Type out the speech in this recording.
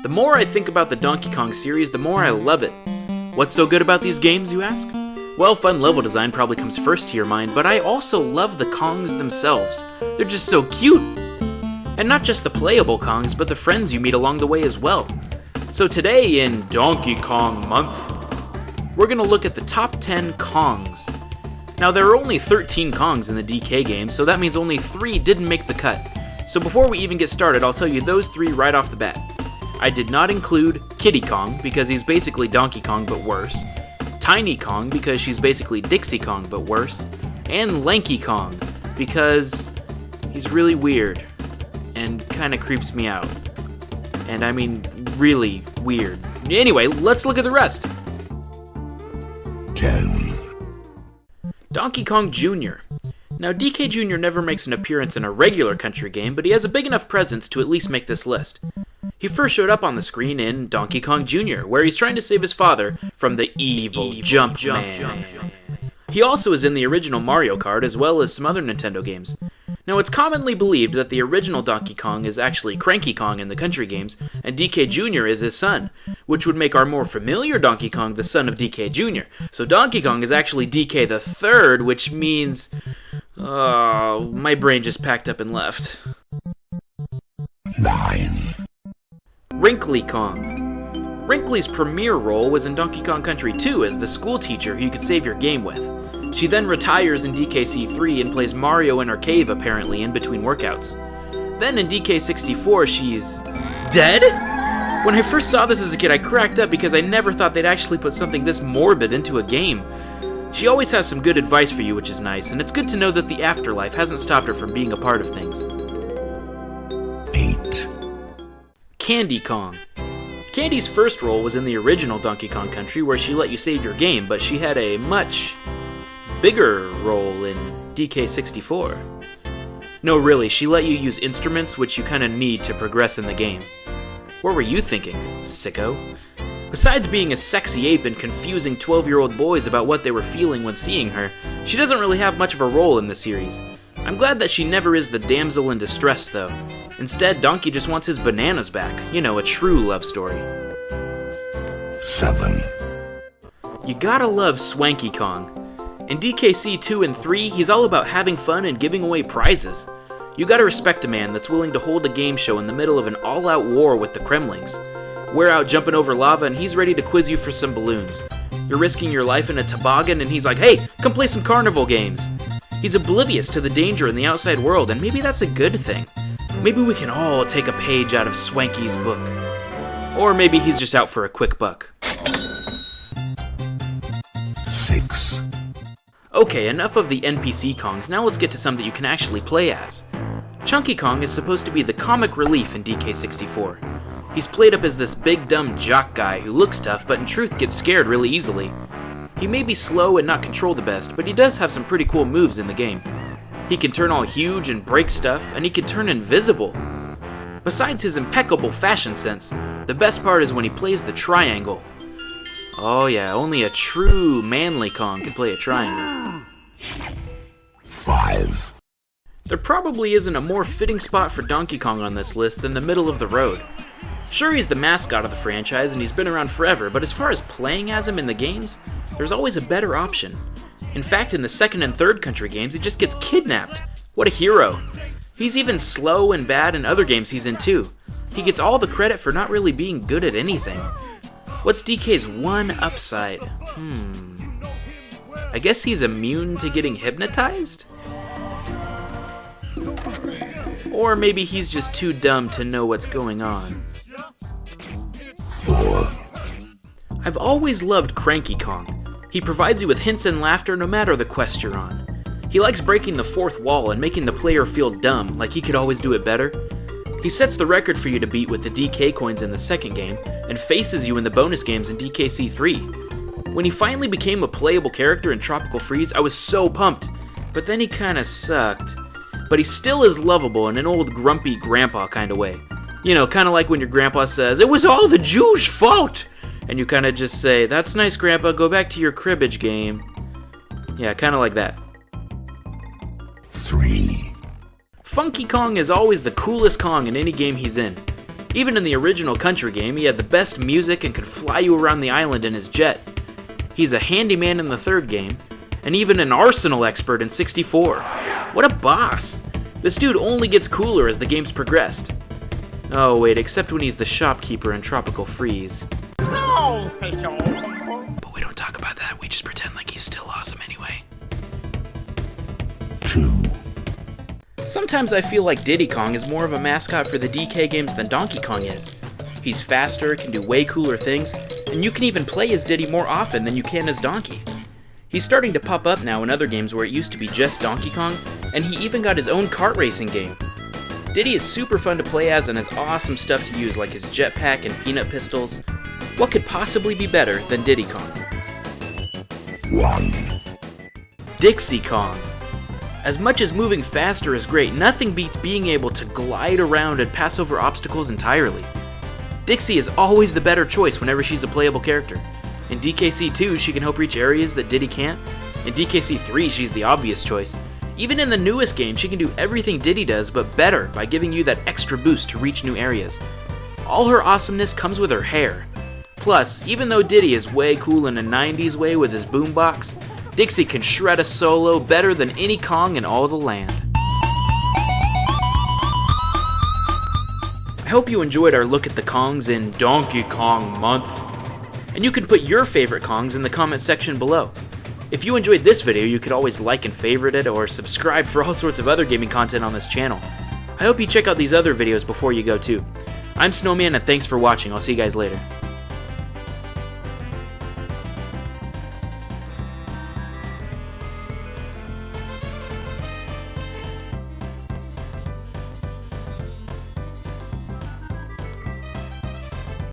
The more I think about the Donkey Kong series, the more I love it. What's so good about these games, you ask? Well, fun level design probably comes first to your mind, but I also love the Kongs themselves. They're just so cute. And not just the playable Kongs, but the friends you meet along the way as well. So today in Donkey Kong Month, we're going to look at the top 10 Kongs. Now there are only 13 Kongs in the DK game, so that means only 3 didn't make the cut. So before we even get started, I'll tell you those 3 right off the bat. I did not include Diddy Kong, because he's basically Donkey Kong but worse. Tiny Kong, because she's basically Dixie Kong but worse. And Lanky Kong, because he's really weird and kind of creeps me out. And I mean really weird. Anyway, let's look at the rest. 10. Donkey Kong Jr. Now, DK Jr. never makes an appearance in a regular country game, but he has a big enough presence to at least make this list. He first showed up on the screen in Donkey Kong Jr., where he's trying to save his father from the evil Jumpman. He also is in the original Mario Kart as well as some other Nintendo games. Now, it's commonly believed that the original Donkey Kong is actually Cranky Kong in the country games, and DK Jr. is his son, which would make our more familiar Donkey Kong the son of DK Jr. So Donkey Kong is actually DK the third, which means... Oh, my brain just packed up and left. 9. Wrinkly Kong. Wrinkly's premier role was in Donkey Kong Country 2 as the school teacher who you could save your game with. She then retires in DKC3 and plays Mario in her cave apparently in between workouts. Then in DK64 she's... dead? When I first saw this as a kid I cracked up because I never thought they'd actually put something this morbid into a game. She always has some good advice for you, which is nice, and it's good to know that the afterlife hasn't stopped her from being a part of things. 8. Candy Kong. Candy's first role was in the original Donkey Kong Country where she let you save your game, but she had a much bigger role in DK64. No, really, she let you use instruments which you kinda need to progress in the game. What were you thinking, sicko? Besides being a sexy ape and confusing 12-year-old boys about what they were feeling when seeing her, she doesn't really have much of a role in the series. I'm glad that she never is the damsel in distress, though. Instead, Donkey just wants his bananas back. You know, a true love story. 7. You gotta love Swanky Kong. In DKC 2 and 3, he's all about having fun and giving away prizes. You gotta respect a man that's willing to hold a game show in the middle of an all-out war with the Kremlings. We're out jumping over lava and he's ready to quiz you for some balloons. You're risking your life in a toboggan and he's like, hey, come play some carnival games. He's oblivious to the danger in the outside world, and maybe that's a good thing. Maybe we can all take a page out of Swanky's book. Or maybe he's just out for a quick buck. 6. Okay, enough of the NPC Kongs, now let's get to some that you can actually play as. Chunky Kong is supposed to be the comic relief in DK64. He's played up as this big dumb jock guy who looks tough but in truth gets scared really easily. He may be slow and not control the best, but he does have some pretty cool moves in the game. He can turn all huge and break stuff, and he can turn invisible. Besides his impeccable fashion sense, the best part is when he plays the triangle. Oh yeah, only a true manly Kong can play a triangle. 5. There probably isn't a more fitting spot for Donkey Kong on this list than the middle of the road. Sure, he's the mascot of the franchise and he's been around forever, but as far as playing as him in the games, there's always a better option. In fact, in the second and third country games, he just gets kidnapped. What a hero. He's even slow and bad in other games he's in too. He gets all the credit for not really being good at anything. What's DK's one upside? I guess he's immune to getting hypnotized? Or maybe he's just too dumb to know what's going on. 4. I've always loved Cranky Kong. He provides you with hints and laughter no matter the quest you're on. He likes breaking the fourth wall and making the player feel dumb, like he could always do it better. He sets the record for you to beat with the DK coins in the second game, and faces you in the bonus games in DKC3. When he finally became a playable character in Tropical Freeze, I was so pumped, but then he kinda sucked. But he still is lovable in an old grumpy grandpa kinda way. You know, kinda like when your grandpa says, "It was all the Jews' fault!" And you kinda just say, "That's nice, grandpa, go back to your cribbage game." Yeah, kinda like that. 3. Funky Kong is always the coolest Kong in any game he's in. Even in the original country game, he had the best music and could fly you around the island in his jet. He's a handyman in the third game, and even an arsenal expert in 64. What a boss! This dude only gets cooler as the game's progressed. Oh wait, except when he's the shopkeeper in Tropical Freeze. But we don't talk about that, we just pretend like he's still awesome anyway. 2, Sometimes I feel like Diddy Kong is more of a mascot for the DK games than Donkey Kong is. He's faster, can do way cooler things, and you can even play as Diddy more often than you can as Donkey. He's starting to pop up now in other games where it used to be just Donkey Kong, and he even got his own kart racing game. Diddy is super fun to play as and has awesome stuff to use like his jetpack and peanut pistols. What could possibly be better than Diddy Kong? 1, Dixie Kong. As much as moving faster is great, nothing beats being able to glide around and pass over obstacles entirely. Dixie is always the better choice whenever she's a playable character. In DKC 2, she can help reach areas that Diddy can't. In DKC 3, she's the obvious choice. Even in the newest game, she can do everything Diddy does, but better by giving you that extra boost to reach new areas. All her awesomeness comes with her hair. Plus, even though Diddy is way cool in a 90s way with his boombox, Dixie can shred a solo better than any Kong in all the land. I hope you enjoyed our look at the Kongs in Donkey Kong Month. And you can put your favorite Kongs in the comment section below. If you enjoyed this video, you could always like and favorite it or subscribe for all sorts of other gaming content on this channel. I hope you check out these other videos before you go too. I'm Snowman and thanks for watching. I'll see you guys later.